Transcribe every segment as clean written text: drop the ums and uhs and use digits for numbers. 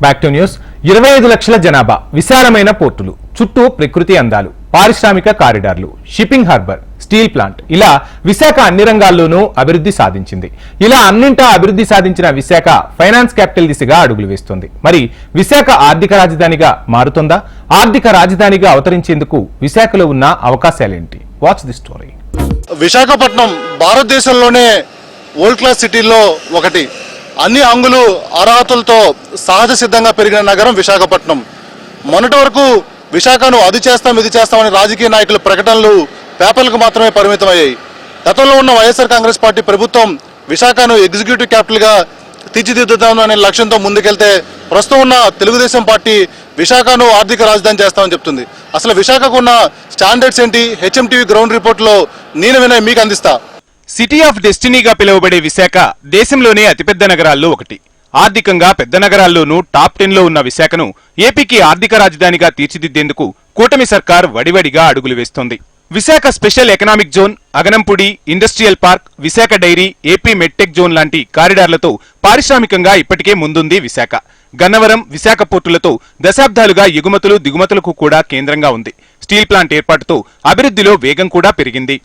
Back to news. 25 లక్షల జనాభా, విశాలమైన పోర్టులు, చుట్టూ ప్రకృతి అందాలు, పారిశ్రామిక కారిడార్లు, షిప్పింగ్ హార్బర్, స్టీల్ ప్లాంట్, ఇలా విశాఖ అన్ని రంగాల్లోనూ అభివృద్ధి సాధించింది. ఇలా అన్నింటా అభివృద్ధి సాధించిన విశాఖ ఫైనాన్స్ క్యాపిటల్ దిశగా అడుగులు వేస్తుంది. మరి విశాఖ ఆర్థిక రాజధానిగా మారుతుందా? ఆర్థిక రాజధానిగా అవతరించేందుకు విశాఖలో ఉన్న అవకాశాలేంటి? Watch the story. విశాఖపట్నం భారతదేశంలోనే వరల్డ్ క్లాస్ సిటీల్లో ఒకటి. అన్ని అంగులు అర్హతలతో సహజ సిద్ధంగా పెరిగిన నగరం విశాఖపట్నం. మొన్నటి వరకు విశాఖను అది చేస్తాం ఇది చేస్తామని రాజకీయ నాయకుల ప్రకటనలు పేపర్లకు మాత్రమే పరిమితమయ్యాయి. గతంలో ఉన్న వైఎస్ఆర్ కాంగ్రెస్ పార్టీ ప్రభుత్వం విశాఖను ఎగ్జిక్యూటివ్ క్యాపిటల్గా తీర్చిదిద్దుతాం అనే లక్ష్యంతో ముందుకెళ్తే, ప్రస్తుతం ఉన్న తెలుగుదేశం పార్టీ విశాఖను ఆర్థిక రాజధాని చేస్తామని చెప్తుంది. అసలు విశాఖకు ఉన్న స్టాండర్డ్స్ ఏంటి? హెచ్ఎంటీవీ గ్రౌండ్ రిపోర్ట్లో నేను వినయ్ మీకు అందిస్తా. సిటీ ఆఫ్ డెస్టినీగా పిలువబడే విశాఖ దేశంలోనే అతిపెద్ద నగరాల్లో ఒకటి. ఆర్థికంగా పెద్ద నగరాల్లోనూ టాప్ 10లో ఉన్న విశాఖను ఏపీకి ఆర్థిక రాజధానిగా తీర్చిదిద్దేందుకు కూటమి సర్కార్ వడివడిగా అడుగులు వేస్తోంది. Visakha special economic zone, Aganampudi industrial park, Visakha dairy, AP medtech zone లాంటి కారిడార్లతో పారిశ్రామికంగా ఇప్పటికే ముందుంది విశాఖ. గన్నవరం, విశాఖ పోర్టులతో దశాబ్దాలుగా ఎగుమతులు దిగుమతులకు కూడా కేంద్రంగా ఉంది. స్టీల్ ప్లాంట్ ఏర్పాటుతో అభివృద్ధిలో వేగం కూడా పెరిగింది.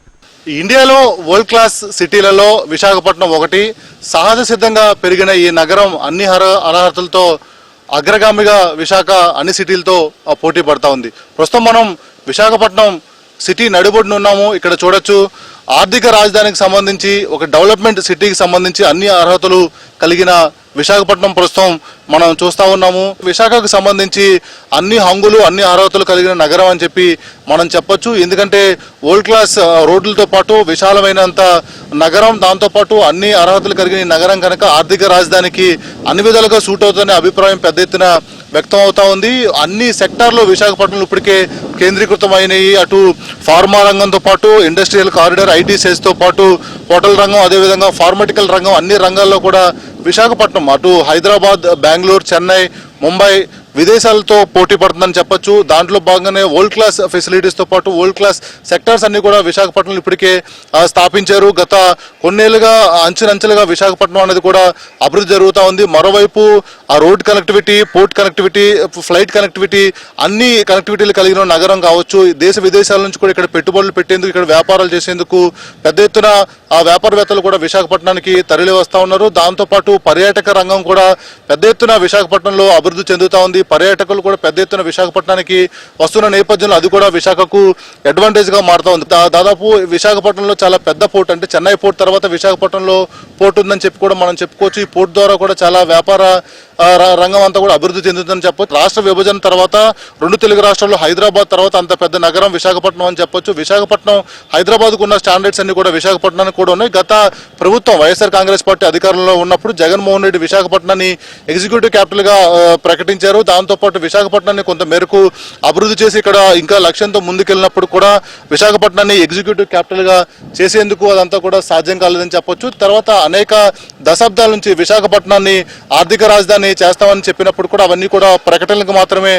ఇండియాలో వరల్డ్ క్లాస్ సిటీలలో విశాఖపట్నం ఒకటి. సహజ సిద్ధంగా పెరిగిన ఈ నగరం అన్ని అర్హతలతో అగ్రగామిగా విశాఖ అన్ని సిటీలతో పోటీ పడతా ఉంది. ప్రస్తుతం మనం విశాఖపట్నం సిటీ నడిబొడ్డున ఉన్నాము. ఇక్కడ చూడొచ్చు, ఆర్థిక రాజధానికి సంబంధించి ఒక డెవలప్మెంట్ సిటీకి సంబంధించి అన్ని అర్హతలు కలిగిన విశాఖపట్నం ప్రస్తుతం మనం చూస్తూ ఉన్నాము. విశాఖకు సంబంధించి అన్ని హంగులు అన్ని అర్హతలు కలిగిన నగరం అని చెప్పి మనం చెప్పొచ్చు. ఎందుకంటే వరల్డ్ క్లాస్ రోడ్లతో పాటు విశాలమైనంత నగరం, దాంతోపాటు అన్ని అర్హతలు కలిగిన నగరం కనుక ఆర్థిక రాజధానికి అన్ని విధాలుగా సూట్ అవుతుందనే అభిప్రాయం పెద్ద ఎత్తున వ్యక్తం అవుతా ఉంది. అన్ని సెక్టార్లు విశాఖపట్నంలో ఇప్పటికే కేంద్రీకృతమైనవి. అటు ఫార్మా రంగంతో పాటు ఇండస్ట్రియల్ కారిడార్, ఐటీ సెస్తో పాటు హోటల్ రంగం, అదేవిధంగా ఫార్మాటికల్ రంగం, అన్ని రంగాల్లో కూడా విశాఖపట్నం అటు హైదరాబాద్, బెంగళూరు, చెన్నై, ముంబై విదేశాలతో పోటీ పడుతుందని చెప్పొచ్చు. దాంట్లో భాగంగానే వరల్డ్ క్లాస్ ఫెసిలిటీస్తో పాటు వరల్డ్ క్లాస్ సెక్టార్స్ అన్ని కూడా విశాఖపట్నంలో ఇప్పటికే స్థాపించారు. గత కొన్నేళ్లుగా అంచెలంచెలుగా విశాఖపట్నం అనేది కూడా అభివృద్ధి జరుగుతూ ఉంది. మరోవైపు ఆ road connectivity, port connectivity, flight connectivity, అన్ని కనెక్టివిటీలు కలిగిన నగరం కావచ్చు. దేశ విదేశాల నుంచి కూడా ఇక్కడ పెట్టుబడులు పెట్టేందుకు, ఇక్కడ వ్యాపారాలు చేసేందుకు పెద్ద ఎత్తున ఆ వ్యాపారవేత్తలు కూడా విశాఖపట్నానికి తరలి వస్తూ ఉన్నారు. దాంతోపాటు పర్యాటక రంగం కూడా పెద్ద ఎత్తున విశాఖపట్నంలో అభివృద్ధి చెందుతూ ఉంది. పర్యాటకులు కూడా పెద్ద ఎత్తున విశాఖపట్నానికి వస్తున్న నేపథ్యంలో అది కూడా విశాఖకు అడ్వాంటేజ్ గా మారుతా ఉంది. దాదాపు విశాఖపట్నంలో చాలా పెద్ద పోర్ట్, అంటే చెన్నై పోర్ట్ తర్వాత విశాఖపట్నంలో పోర్ట్ ఉందని చెప్పి కూడా మనం చెప్పుకోవచ్చు. ఈ పోర్ట్ ద్వారా కూడా చాలా వ్యాపార రంగం అంతా కూడా అభివృద్ధి చెందుతుందని చెప్పొచ్చు. రాష్ట్ర విభజన తర్వాత రెండు తెలుగు రాష్ట్రాల్లో హైదరాబాద్ తర్వాత అంత పెద్ద నగరం విశాఖపట్నం అని చెప్పొచ్చు. విశాఖపట్నం హైదరాబాద్కు ఉన్న స్టాండర్డ్స్ అన్ని కూడా విశాఖపట్నానికి కూడా ఉన్నాయి. గత ప్రభుత్వం వైఎస్ఆర్ కాంగ్రెస్ పార్టీ అధికారంలో ఉన్నప్పుడు జగన్మోహన్ రెడ్డి విశాఖపట్నాన్ని ఎగ్జిక్యూటివ్ క్యాపిటల్ గా ప్రకటించారు. దాంతోపాటు విశాఖపట్నాన్ని కొంత మేరకు అభివృద్ధి చేసి ఇక్కడ ఇంకా లక్ష్యంతో ముందుకెళ్ళినప్పుడు కూడా విశాఖపట్నాన్ని ఎగ్జిక్యూటివ్ క్యాపిటల్ గా చేసేందుకు అదంతా కూడా సాధ్యం కాలేదని చెప్పొచ్చు. తర్వాత అనేక దశాబ్దాల నుంచి విశాఖపట్నాన్ని ఆర్థిక రాజధాని చేస్తామని చెప్పినప్పుడు కూడా అవన్నీ కూడా ప్రకటనలకు మాత్రమే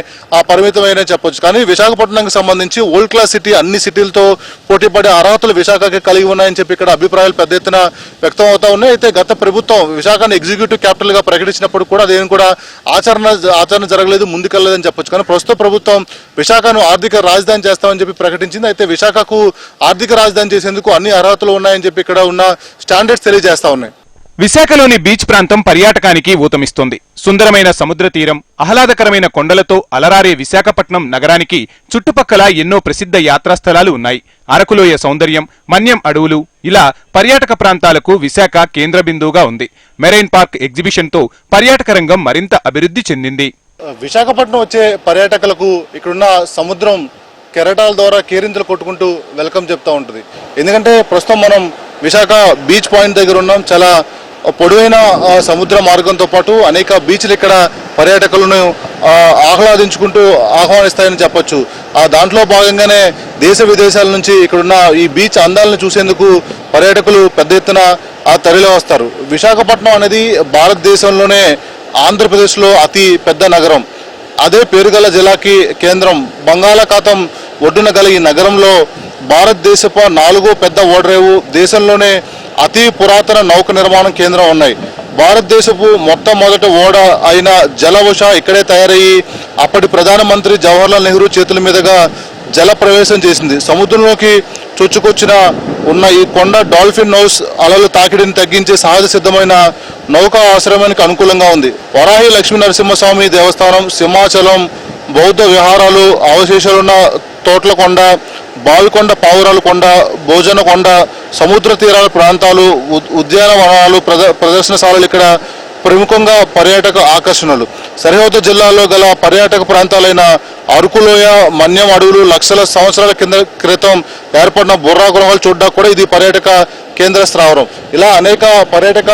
పరిమితమైన చెప్పొచ్చు. కానీ విశాఖపట్నానికి సంబంధించి వరల్డ్ క్లాస్ సిటీ, అన్ని సిటీలతో పోటీపడే అర్హతలు విశాఖకి కలిగి ఉన్నాయని చెప్పి ఇక్కడ అభిప్రాయాలు పెద్ద ఎత్తున వ్యక్తం అవుతా ఉన్నాయి. అయితే గత ప్రభుత్వం విశాఖను ఎగ్జిక్యూటివ్ క్యాపిటల్ గా ప్రకటించినప్పుడు కూడా అదేం కూడా ఆచరణ జరగలేదు, ముందుకెళ్లలేదని చెప్పొచ్చు. కానీ ప్రస్తుత ప్రభుత్వం విశాఖను ఆర్థిక రాజధాని చేస్తామని చెప్పి ప్రకటించింది. అయితే విశాఖకు ఆర్థిక రాజధాని చేసేందుకు అన్ని అర్హతలు ఉన్నాయని చెప్పి ఇక్కడ ఉన్న స్టాండర్డ్స్ తెలియజేస్తా ఉన్నాయి. విశాఖలోని బీచ్ ప్రాంతం పర్యాటకానికి ఊతమిస్తోంది. సుందరమైన సముద్ర తీరం, ఆహ్లాదకరమైన కొండలతో అలరారే విశాఖపట్నం నగరానికి చుట్టుపక్కల ఎన్నో ప్రసిద్ధ యాత్రాస్థలాలు ఉన్నాయి. అరకులోయ సౌందర్యం, మన్యం అడవులు, ఇలా పర్యాటక ప్రాంతాలకు విశాఖ కేంద్ర బిందువుగా ఉంది. మెరైన్ పార్క్ ఎగ్జిబిషన్తో పర్యాటక రంగం మరింత అభివృద్ధి చెందింది. విశాఖపట్నం వచ్చే పర్యాటకులకు ఇక్కడున్న సముద్రం కెరటాల ద్వారా కేరింతలు కొట్టుకుంటూ వెల్కమ్ చెప్తూ ఉంటుంది. ఎందుకంటే ప్రస్తుతం మనం విశాఖ బీచ్ పాయింట్ దగ్గర ఉన్నాం. చాలా పొడవైన సముద్ర మార్గంతో పాటు అనేక బీచ్లు ఇక్కడ పర్యాటకులను ఆహ్లాదించుకుంటూ ఆహ్వానిస్తాయని చెప్పొచ్చు. దాంట్లో భాగంగానే దేశ విదేశాల నుంచి ఇక్కడున్న ఈ బీచ్ అందాలను చూసేందుకు పర్యాటకులు పెద్ద ఎత్తున తరలి వస్తారు. విశాఖపట్నం అనేది భారతదేశంలోనే ఆంధ్రప్రదేశ్లో అతి పెద్ద నగరం. అదే పేరుగల జిల్లాకి కేంద్రం. బంగాళాఖాతం ఒడ్డున గల ఈ నగరంలో భారతదేశపు 4వ పెద్ద ఓడరేవు, దేశంలోనే అతి పురాతన నౌక నిర్మాణం కేంద్రం ఉన్నాయి. భారతదేశపు మొట్టమొదటి ఓడ అయిన జలవశ ఇక్కడే తయారయ్యి అప్పటి ప్రధానమంత్రి జవహర్లాల్ నెహ్రూ చేతుల మీదుగా జల ప్రవేశం చేసింది. సముద్రంలోకి చొచ్చుకొచ్చిన ఉన్న ఈ కొండ డాల్ఫిన్ నౌస్ అలలు తాకిడిని తగ్గించే సహజ సిద్ధమైన నౌకా ఆశ్రయానికి అనుకూలంగా ఉంది. వరాహి లక్ష్మీ నరసింహస్వామి దేవస్థానం, సింహాచలం బౌద్ధ విహారాలు, అవశేషాలున్న తోట్లకొండ, బావికొండ, పావురాల కొండ, భోజన కొండ, సముద్ర తీరాల ప్రాంతాలు, ఉద్యానవనాలు, ప్రదర్శనశాలలు ఇక్కడ ప్రముఖంగా పర్యాటక ఆకర్షణలు. సరిహద్దు జిల్లాలో గల పర్యాటక ప్రాంతాలైన అరకులోయ, మన్యం అడవులు లక్షల సంవత్సరాల క్రితం ఏర్పడిన బుర్రా గృహాలు చూడడానికి కూడా ఇది పర్యాటక కేంద్ర స్థావరం. ఇలా అనేక పర్యాటక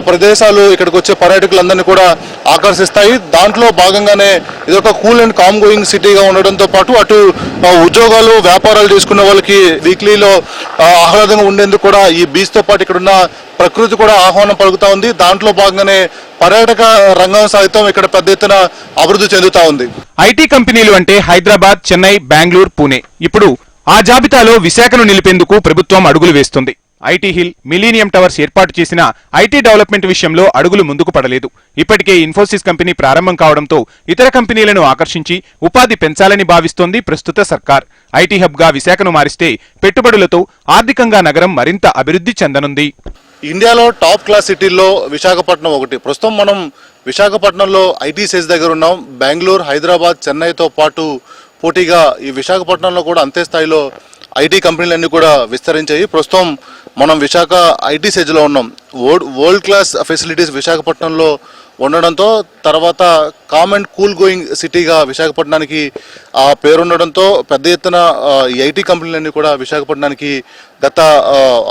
ప్రదేశాలు ఇక్కడికి వచ్చే పర్యాటకులందరినీ కూడా ఆకర్షిస్తాయి. దాంట్లో భాగంగానే ఇది ఒక కూల్ అండ్ కామ్ గోయింగ్ సిటీగా ఉండడంతో పాటు అటు ఉద్యోగాలు వ్యాపారాలు చేసుకునే వాళ్ళకి వీక్లీలో ఆహ్లాదంగా ఉండేందుకు కూడా ఈ బీచ్తో పాటు ఇక్కడున్న ప్రకృతి కూడా ఆహ్వానం పలుకుతా ఉంది. దాంట్లో భాగంగానే పర్యాటక రంగం సైతం ఇక్కడ పెద్ద ఎత్తున అభివృద్ధి చెందుతా ఉంది. ఐటీ కంపెనీలు అంటే హైదరాబాద్, చెన్నై, బెంగళూరు, పూణే. ఇప్పుడు ఆ జాబితాలో విశాఖను నిలిపేందుకు ప్రభుత్వం అడుగులు వేస్తుంది. ఐటీ హిల్, మిలీనియం టవర్స్ ఏర్పాటు చేసిన ఐటీ డెవలప్మెంట్ విషయంలో అడుగులు ముందుకు పడలేదు. ఇప్పటికే ఇన్ఫోసిస్ కంపెనీ ప్రారంభం కావడంతో ఇతర కంపెనీలను ఆకర్షించి ఉపాధి పెంచాలని భావిస్తోంది ప్రస్తుత సర్కార్. ఐటీ హబ్ గా విశాఖను మారిస్తే పెట్టుబడులతో ఆర్థికంగా నగరం మరింత అభివృద్ధి చెందనుంది. ఇండియాలో టాప్ క్లాస్ సిటీల్లో విశాఖపట్నం ఒకటి. ప్రస్తుతం మనం విశాఖపట్నంలో ఐటీ సెజ్ దగ్గర ఉన్నాం. బెంగళూరు, హైదరాబాద్, చెన్నైతో పాటు పోటీగా ఈ విశాఖపట్నంలో కూడా అంతే స్థాయిలో ఐటీ కంపెనీలన్నీ కూడా విస్తరించాయి. ప్రస్తుతం మనం విశాఖ ఐటీ సెజ్లో ఉన్నాం. వరల్డ్ క్లాస్ ఫెసిలిటీస్ విశాఖపట్నంలో ఉండడంతో తర్వాత కామ్ అండ్ కూల్ గోయింగ్ సిటీగా విశాఖపట్నానికి ఆ పేరుండడంతో పెద్ద ఎత్తున ఈ ఐటీ కంపెనీలన్నీ కూడా విశాఖపట్నానికి గత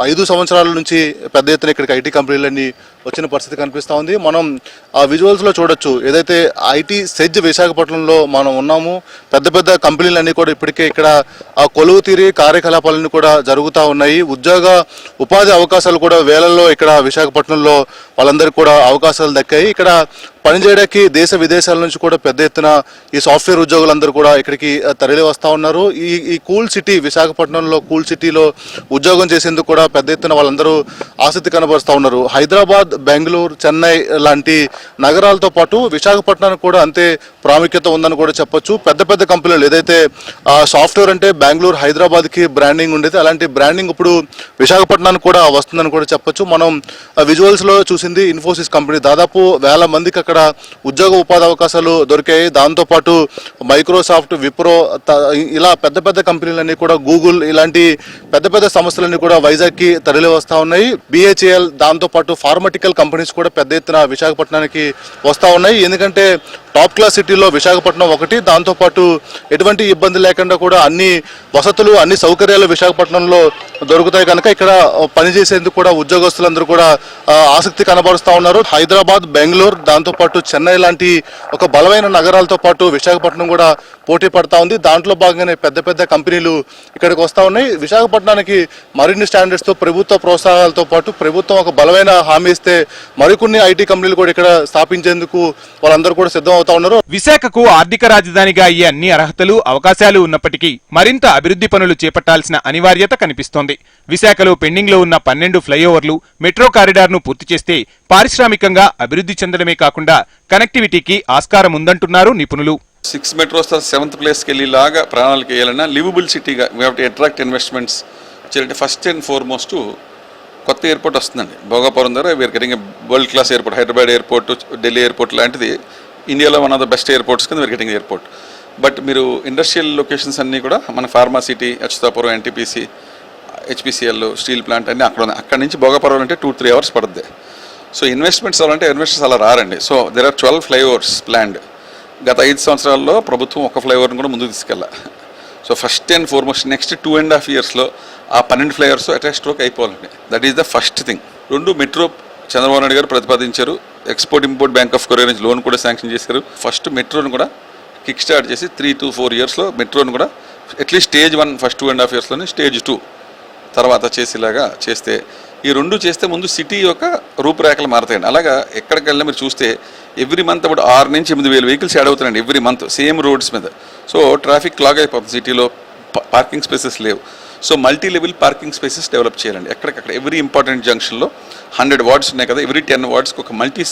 5 సంవత్సరాల నుంచి పెద్ద ఎత్తున ఇక్కడికి ఐటీ కంపెనీలన్నీ వచ్చిన పరిస్థితి కనిపిస్తూ ఉంది. మనం ఆ విజువల్స్లో చూడొచ్చు. ఏదైతే ఐటీ సెజ్ విశాఖపట్నంలో మనం ఉన్నాము, పెద్ద పెద్ద కంపెనీలన్నీ కూడా ఇప్పటికే ఇక్కడ కొలువు తీరి కార్యకలాపాలన్నీ కూడా జరుగుతూ ఉన్నాయి. ఉపాధి అవకాశాలు కూడా వేలల్లో ఇక్కడ విశాఖపట్నంలో వాళ్ళందరికీ కూడా అవకాశాలు దక్కాయి. ఇక్కడ పనిచేయడానికి దేశ విదేశాల నుంచి కూడా పెద్ద ఎత్తున ఈ సాఫ్ట్వేర్ ఉద్యోగులందరూ కూడా ఇక్కడికి తరలి వస్తూ ఉన్నారు. ఈ కూల్ సిటీ విశాఖపట్నంలో కూల్ సిటీలో ఉద్యోగం చేసేందుకు కూడా పెద్ద ఎత్తున వాళ్ళందరూ ఆసక్తి కనబరుస్తూ ఉన్నారు. హైదరాబాద్, బెంగళూరు, చెన్నై లాంటి నగరాలతో పాటు విశాఖపట్నానికి కూడా అంతే ప్రాముఖ్యత ఉందని కూడా చెప్పొచ్చు. పెద్ద పెద్ద కంపెనీలు ఏదైతే సాఫ్ట్వేర్ అంటే బెంగళూరు, హైదరాబాద్కి బ్రాండింగ్ ఉండేది, అలాంటి బ్రాండింగ్ ఇప్పుడు విశాఖపట్నానికి కూడా వస్తుందని కూడా చెప్పొచ్చు. మనం విజువల్స్లో చూసింది ఇన్ఫోసిస్ కంపెనీ. దాదాపు 1000 మందికి అక్కడ ఉద్యోగ ఉపాధి అవకాశాలు దొరికాయి. దాంతోపాటు మైక్రోసాఫ్ట్, విప్రో ఇలా పెద్ద పెద్ద కంపెనీలన్నీ కూడా, గూగుల్ ఇలాంటి పెద్ద పెద్ద సంస్థలన్నీ కూడా వైజాగ్కి తరలి వస్తూ ఉన్నాయి. BHEL దాంతోపాటు ఫార్మటికల్ కంపెనీస్ కూడా పెద్ద ఎత్తున విశాఖపట్నానికి వస్తూ ఉన్నాయి. ఎందుకంటే టాప్ క్లాస్ సిటీలో విశాఖపట్నం ఒకటి. దాంతోపాటు ఎటువంటి ఇబ్బంది లేకుండా కూడా అన్ని వసతులు, అన్ని సౌకర్యాలు విశాఖపట్నంలో దొరుకుతాయి కనుక ఇక్కడ పనిచేసేందుకు కూడా ఉద్యోగస్తులందరూ కూడా ఆసక్తి కనబరుస్తూ ఉన్నారు. హైదరాబాద్, బెంగళూరు, దాంతోపాటు చెన్నై లాంటి ఒక బలమైన నగరాలతో పాటు విశాఖపట్నం కూడా పోటీ పడతా ఉంది. దాంట్లో భాగంగానే పెద్ద పెద్ద కంపెనీలు ఇక్కడికి వస్తూ ఉన్నాయి. విశాఖపట్నానికి మరిన్ని స్టాండర్డ్స్తో ప్రభుత్వ ప్రోత్సాహాలతో పాటు ప్రభుత్వం ఒక బలమైన హామీ ఇస్తే మరికొన్ని ఐటీ కంపెనీలు కూడా ఇక్కడ స్థాపించేందుకు వాళ్ళందరూ కూడా సిద్ధం అవుతా ఉన్నారు. విశాఖకు ఆర్థిక రాజధానిగా అయ్యే అన్ని అర్హతలు, అవకాశాలు ఉన్నప్పటికీ మరింత అభివృద్ధి పనులు చేపట్టాల్సిన అనివార్యత కనిపిస్తోంది. విశాఖలో పెండింగ్ లో ఉన్న 12 ఫ్లైఓవర్లు, మెట్రో కారిడార్ ను పూర్తి చేస్తే పారిశ్రామికంగా అభివృద్ధి చెందడమే కాకుండా కనెక్టివిటీకి ఆస్కారం ఉందంటున్నారు నిపుణులు. 6 మెట్రోస్ 7th ప్లేస్కి వెళ్ళేలాగా ప్రణాళిక వేయాలన్నా లివబుల్ సిటీగా we have to attract investments చేయాలంటే ఫస్ట్ అండ్ ఫార్మోస్ట్ కొత్త ఎయిర్పోర్ట్ వస్తుందండి. భోగాపురం దగ్గర we are getting world class airport. Hyderabad airport, Delhi airport లాంటిది ఇండియాలో one of the best airports కింద వీఆర్ గెటింగ్ ఎయిర్పోర్ట్. బట్ మీరు ఇండస్ట్రియల్ లొకేషన్స్ అన్నీ కూడా మన pharma city, Achyutapuram, NTPC, HPCL, steel plant అన్నీ అక్కడ ఉన్నాయి. అక్కడ నుంచి భోగాపురం అంటే 2-3 అవర్స్ పడుతుంది. సో ఇన్వెస్ట్మెంట్స్ అవ్వాలంటే ఇన్వెస్టర్స్ అలా రారండి. So there are 12 flyovers planned. గత 5 సంవత్సరాల్లో ప్రభుత్వం ఒక ఫ్లైఓవర్ని కూడా ముందుకు తీసుకెళ్ళాలి. So first and foremost next 2.5 yearsలో ఆ 12 ఫ్లైఓవర్స్ అటాచ్ స్ట్రోక్ అయిపోవాలండి. That is the first thing. 2 metro Chandrababu Naidu గారు ప్రతిపాదించారు. Export import bank of Korea నుంచి లోన్ కూడా శాంక్షన్ చేశారు. ఫస్ట్ మెట్రోను కూడా కిక్ స్టార్ట్ చేసి 3 to 4 yearsలో మెట్రోను కూడా అట్లీస్ట్ స్టేజ్ 1 ఫస్ట్ 2.5 yearsలోనే స్టేజ్ 2 తర్వాత చేసేలాగా చేస్తే, ఈ 2 చేస్తే ముందు సిటీ యొక్క రూపురేఖలు మారుతాయండి. అలాగా ఎక్కడికి వెళ్ళినా మీరు చూస్తే ఎవ్రీ మంత్ ఇప్పుడు 6 నుంచి 8,000 వెహికల్స్ యాడ్ అవుతున్నాయండి ఎవ్రీ మంత్ సేమ్ రోడ్స్ మీద. సో ట్రాఫిక్ క్లాగ్ అయిపోతుంది. సిటీలో పార్కింగ్ స్పేసెస్ లేవు. So multi level parking spaces develop చేయాలండి. ఎక్కడికక్కడ ఎవ్రీ ఇంపార్టెంట్ జంక్షన్లో 100 వార్డ్స్ ఉన్నాయి కదా, ఎవ్రీ 10 వార్డ్స్కి ఒక మల్టీ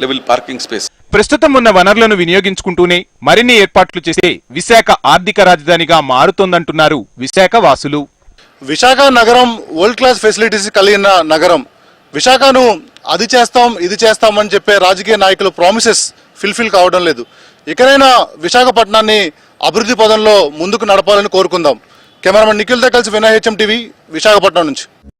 లెవెల్ పార్కింగ్ స్పేస్. ప్రస్తుతం ఉన్న వనరులను వినియోగించుకుంటూనే మరిన్ని ఏర్పాట్లు చేస్తే విశాఖ ఆర్థిక రాజధానిగా మారుతోందంటున్నారు విశాఖ వాసులు. విశాఖ నగరం వరల్డ్ క్లాస్ ఫెసిలిటీస్ కలిగిన నగరం. విశాఖను అది చేస్తాం ఇది చేస్తామని చెప్పే రాజకీయ నాయకులు ప్రామిసెస్ ఫుల్ఫిల్ కావడం లేదు. ఇకనైనా విశాఖపట్నాన్ని అభివృద్ధి పదంలో ముందుకు నడపాలని కోరుకుందాం. కెమెరామెన్ నిఖిల్తో కలిసి వినయ్, HM టీవీ, విశాఖపట్నం నుంచి.